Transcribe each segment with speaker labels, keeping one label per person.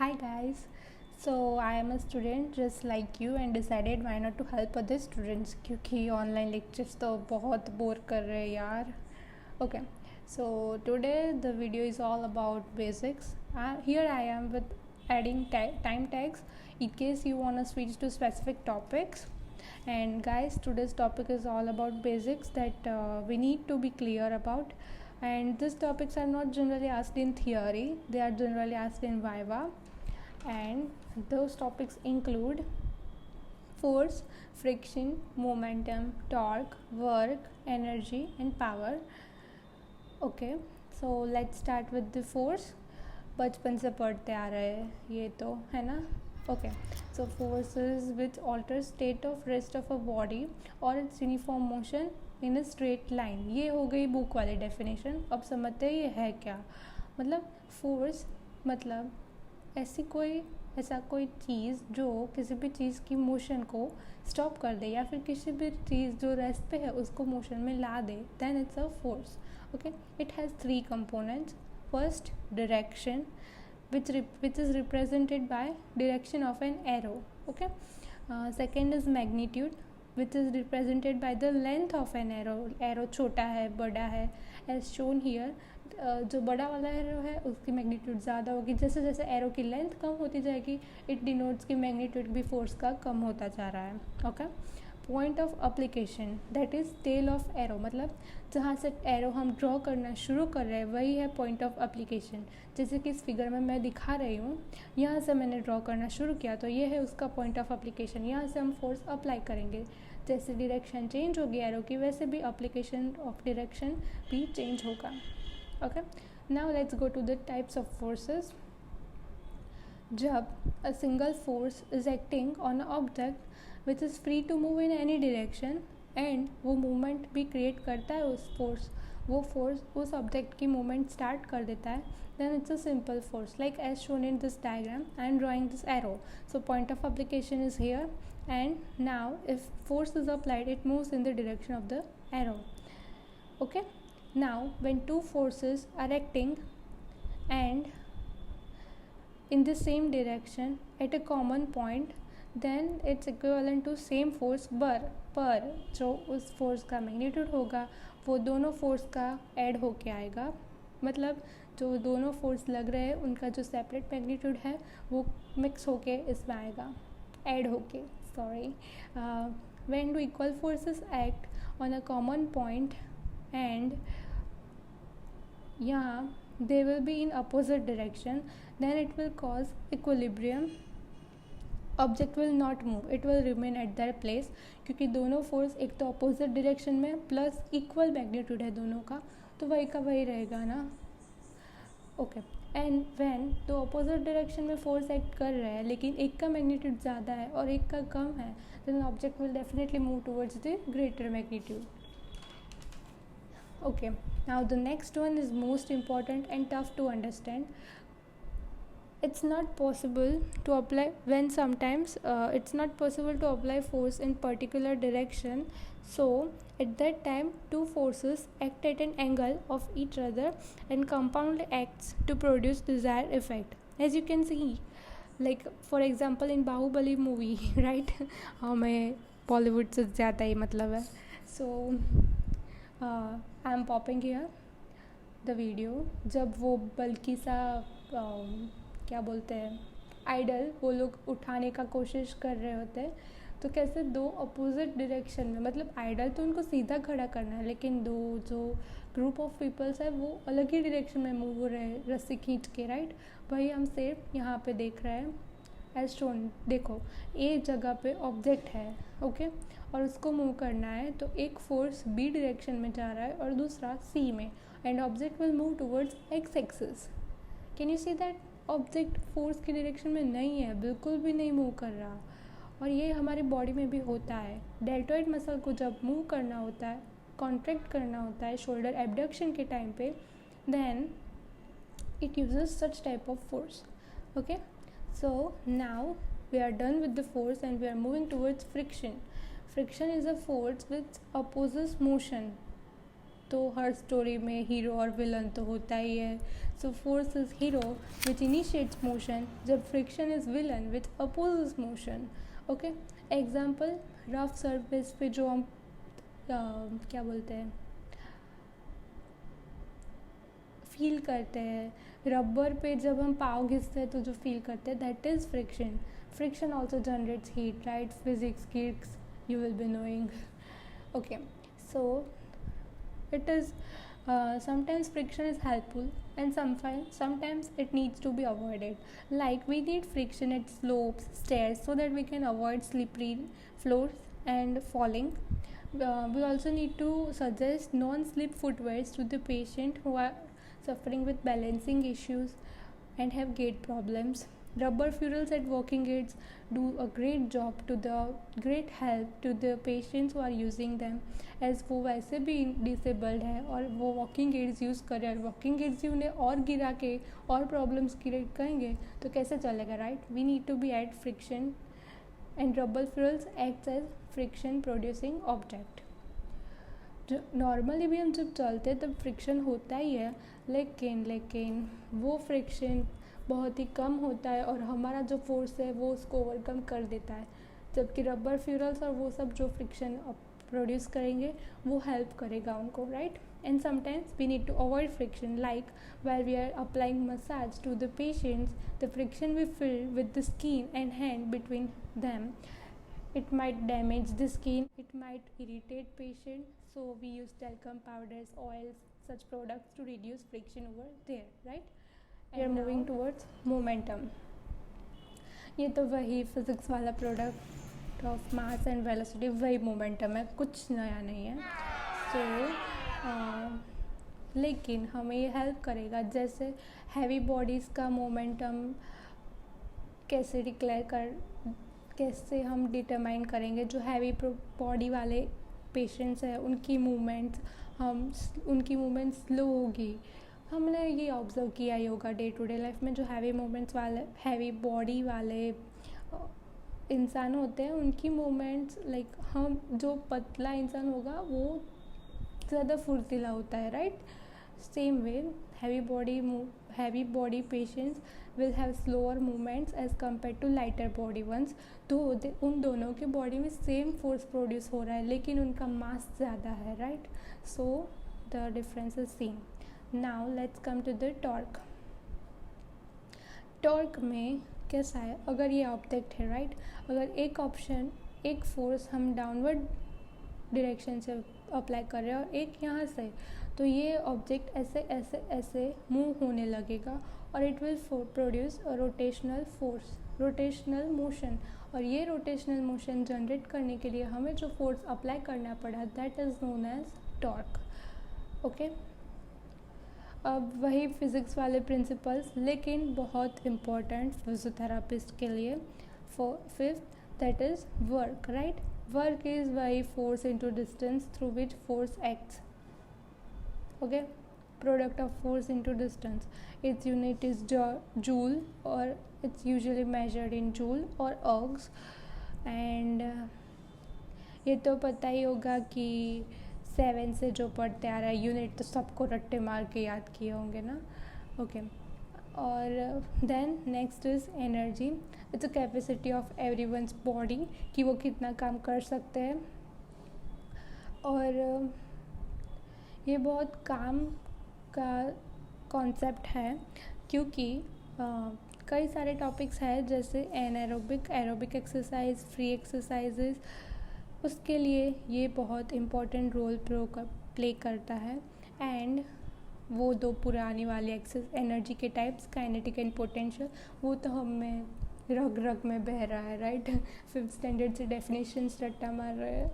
Speaker 1: Hi guys. So I am a student just like you and decided why not to help other students क्योंकि online lectures तो बहुत bore कर रहे हैं यार. Okay. So today the video is all about basics. Here I am with adding time tags in case you want to switch to specific topics. And guys, today's topic is all about basics that we need to be clear about. And these topics are not generally asked in theory, they are generally asked in viva, and those topics include force, friction, momentum, torque, work, energy and power. Okay, so let's start with the force. बचपन से पढ़ते आ रहे हैं ये तो है ना. Okay, so forces which alter state of rest of a body और it's uniform motion in a straight line. ये हो गई बुक वाली डेफिनेशन. अब समझते हैं ये है क्या. मतलब फोर्स मतलब ऐसा कोई चीज़ जो किसी भी चीज़ की मोशन को स्टॉप कर दे या फिर किसी भी चीज़ जो रेस्ट पे है उसको मोशन में ला दे, then it's a force. Okay, it has 3 components. First, direction, which is represented by direction of an arrow. Okay. Second is magnitude, which is represented by the length of an arrow. Arrow छोटा है, बड़ा है, as shown here. जो बड़ा वाला arrow है उसकी magnitude ज़्यादा होगी. जैसे जैसे एरो की लेंथ कम होती जाएगी, इट डिनोट्स की मैग्नीट्यूड भी फोर्स का कम होता जा रहा है. Okay. Point of application, that is tail of arrow. मतलब जहाँ से एरो हम ड्रॉ करना शुरू कर रहे हैं वही है पॉइंट ऑफ अप्लीकेशन. जैसे कि इस फिगर में मैं दिखा रही हूँ, यहाँ से मैंने ड्रॉ करना शुरू किया तो ये है उसका पॉइंट ऑफ अप्लीकेशन. यहाँ से हम फोर्स अप्लाई करेंगे. जैसे डायरेक्शन चेंज होगी एरो की, वैसे भी अप्लीकेशन ऑफ डायरेक्शन भी चेंज होगा. Okay, now let's go to the types of forces. जब a single force is acting on a object which is free to move in any direction and वो movement भी create करता है वो force उस object की movement start कर देता है, then it's a simple force. Like as shown in this diagram, I am drawing this arrow, so point of application is here, and now if force is applied it moves in the direction of the arrow. Okay, now when two forces are acting and in the same direction at a common point, then it's equivalent to same force पर जो उस force का magnitude होगा वो दोनों force का add होके आएगा. मतलब जो दोनों फोर्स लग रहे हैं उनका जो सेपरेट मैग्नीट्यूड है वो मिक्स होके इसमें आएगा, ऐड होके. Sorry. When two equal forces act on a common point and यहाँ they will be in opposite direction, then it will cause equilibrium. Object will not move, it will remain at their place क्योंकि दोनों force एक तो opposite direction में plus equal magnitude है दोनों का, तो वही का वही रहेगा ना. ओके, एंड व्हेन दो अपोजिट डायरेक्शन में फोर्स एक्ट कर रहे हैं लेकिन एक का मैग्नीट्यूड ज़्यादा है और एक का कम है, then object will definitely move towards the greater magnitude. Okay, now the next one is most important and tough to understand. It's not possible to apply when sometimes it's not possible to apply force in particular direction, so at that time two forces act at an angle of each other and compound acts to produce desired effect. As you can see, like for example in Bahubali movie right. हमें बॉलीवुड से ज़्यादा ही मतलब है. So I am popping here the video. जब वो बल्कि सा क्या बोलते हैं आइडल वो लोग उठाने का कोशिश कर रहे होते हैं, तो कैसे दो अपोजिट डायरेक्शन में, मतलब आइडल तो उनको सीधा खड़ा करना है लेकिन दो जो ग्रुप ऑफ पीपल्स है वो अलग ही डायरेक्शन में मूव हो रहे हैं रस्सी खींच के. राइट, वही हम सिर्फ यहाँ पे देख रहे हैं एज शोन. देखो ए जगह पे ऑब्जेक्ट है. ओके, और उसको मूव करना है तो एक फोर्स बी डायरेक्शन में जा रहा है और दूसरा सी में, and object will move towards x axis. Can you see that object force की डायरेक्शन में नहीं है, बिल्कुल भी नहीं मूव कर रहा. और ये हमारी बॉडी में भी होता है. डेल्टॉइड मसल को जब मूव करना होता है, कॉन्ट्रैक्ट करना होता है शोल्डर एबडक्शन के टाइम पे, then it uses such type of force. Okay, so now we are done with the force and we are moving towards friction. Friction is a force which opposes motion. तो हर story में hero और villain तो होता ही है. So force is hero which initiates motion, जब friction is villain which opposes motion. Okay, example, rough surface पे जो हम क्या बोलते हैं, फील करते हैं, रबर पे जब हम पाँव घिसते हैं तो जो फील करते हैं, that is friction. Friction also generates heat, right? Physics kids, you will be knowing. Okay, so it is sometimes friction is helpful and sometimes it needs to be avoided. Like we need friction at slopes, stairs, so that we can avoid slippery floors and falling. We also need to suggest non-slip footwears to the patient who are suffering with balancing issues and have gait problems. Rubber fuels at walking aids do a great great help to the patients who are using them, as वो वैसे भी disabled है और वो walking aids use कर रहे हैं, walking aids ही उन्हें और गिरा के और problems क्रिएट करेंगे तो कैसे चलेगा, right? We need to be at friction and rubber fuels acts as friction producing object. Normally भी हम जब चलते हैं तब फ्रिक्शन होता ही है, लेकिन वो फ्रिक्शन बहुत ही कम होता है और हमारा जो फोर्स है वो उसको ओवरकम कर देता है, जबकि रबर फ्यूरल्स और वो सब जो फ्रिक्शन प्रोड्यूस करेंगे वो हेल्प करेगा उनको, right? And sometimes we need to avoid friction, like while we are applying massage to the patients, the friction we feel with the skin and hand between them, it might damage the skin, it might irritate patient, so we use talcum powders, oils, such products to reduce friction over there, right? We are moving towards momentum. ये तो वही physics वाला product of mass and velocity, वही momentum है, कुछ नया नहीं है. लेकिन हमें ये हेल्प करेगा, जैसे हैवी बॉडीज़ का मोमेंटम कैसे हम डिटरमाइन करेंगे. जो हैवी बॉडी वाले पेशेंट्स हैं उनकी मूवमेंट स्लो होगी. हमने ये ऑब्ज़र्व किया yoga day to day life में, जो हैवी बॉडी वाले इंसान होते हैं उनकी मूवमेंट्स, लाइक हम जो पतला इंसान होगा वो ज़्यादा फुर्तीला होता है, right? Same way heavy body patients will have slower movements as compared to lighter body ones. तो उन दोनों के बॉडी में सेम फोर्स प्रोड्यूस हो रहा है लेकिन उनका मास ज़्यादा है, right? So the difference is same. Now let's come to the torque. Torque में कैसा है, अगर ये ऑब्जेक्ट है, राइट? अगर एक फोर्स हम डाउनवर्ड डायरेक्शन से अप्लाई कर रहे हैं और एक यहाँ से, तो ये ऑब्जेक्ट ऐसे मूव होने लगेगा और it will produce rotational motion. और ये रोटेशनल मोशन जनरेट करने के लिए हमें जो फोर्स अप्लाई करना पड़ा, that is known as torque. Okay, अब वही फिज़िक्स वाले प्रिंसिपल्स, लेकिन बहुत इम्पॉर्टेंट फिजियोथेरापिस्ट के लिए. Fifth, that is work, right? Work is by force into distance through which force acts. Okay, product of force into distance. Its unit is joule, or it's usually measured in joule or ergs. And ये तो पता ही होगा कि 7 से जो पढ़ते आ रहा है यूनिट तो सबको रट्टे मार के याद किए होंगे ना. ओके, और then next is energy. It's a capacity of everyone's body कि वो कितना काम कर सकते हैं. और ये बहुत काम का कॉन्सेप्ट है क्योंकि कई सारे टॉपिक्स हैं, जैसे एरोबिक एक्सरसाइज, फ्री एक्सरसाइजेज, उसके लिए ये बहुत इम्पोर्टेंट रोल प्ले करता है. एंड वो दो पुरानी वाली एनर्जी के टाइप्स, काइनेटिक एंड पोटेंशियल, वो तो हमें रग में बह रहा है, राइट? 5th स्टैंडर्ड से डेफिनेशंस रट्टा मार रहे हैं.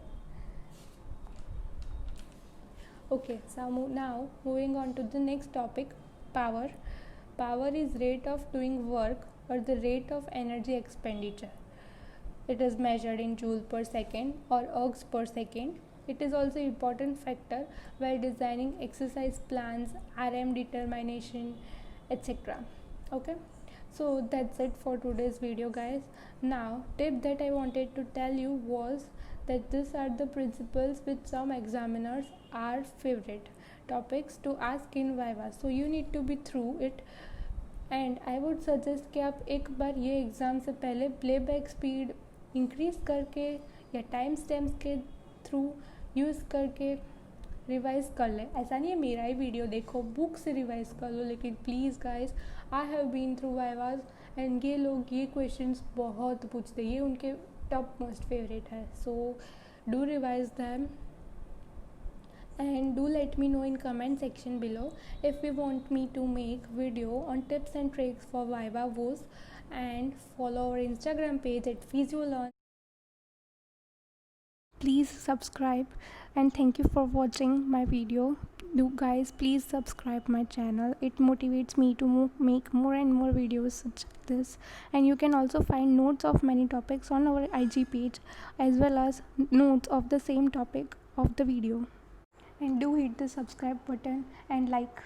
Speaker 1: Okay, so now moving on to the next topic, power. Power is rate of doing work और the rate of energy expenditure. It is measured in joule per second or ergs per second. It is also an important factor while designing exercise plans, RM determination, etc. Okay, so that's it for today's video, guys. Now, tip that I wanted to tell you was that these are the principles which some examiners are favorite. topics to ask in Viva, so you need to be through it. And I would suggest कि आप एक बार ये exam से पहले playback speed increase करके या time stamps के through use करके रिवाइज़ कर लें. ऐसा नहीं है मेरा ही वीडियो देखो, बुक से रिवाइज़ कर लो, लेकिन please guys, I have been through vivas and ये लोग ये क्वेश्चंस बहुत पूछते, ये उनके टॉप मोस्ट फेवरेट है. So do revise them and do let me know in comment section below if you want me to make video on tips and tricks for Viva Voice, and follow our Instagram page at PhysioLearn. Please subscribe and thank you for watching my video. Do guys please subscribe my channel, it motivates me to make more and more videos such as this. And you can also find notes of many topics on our IG page as well as notes of the same topic of the video. And do hit the subscribe button and like.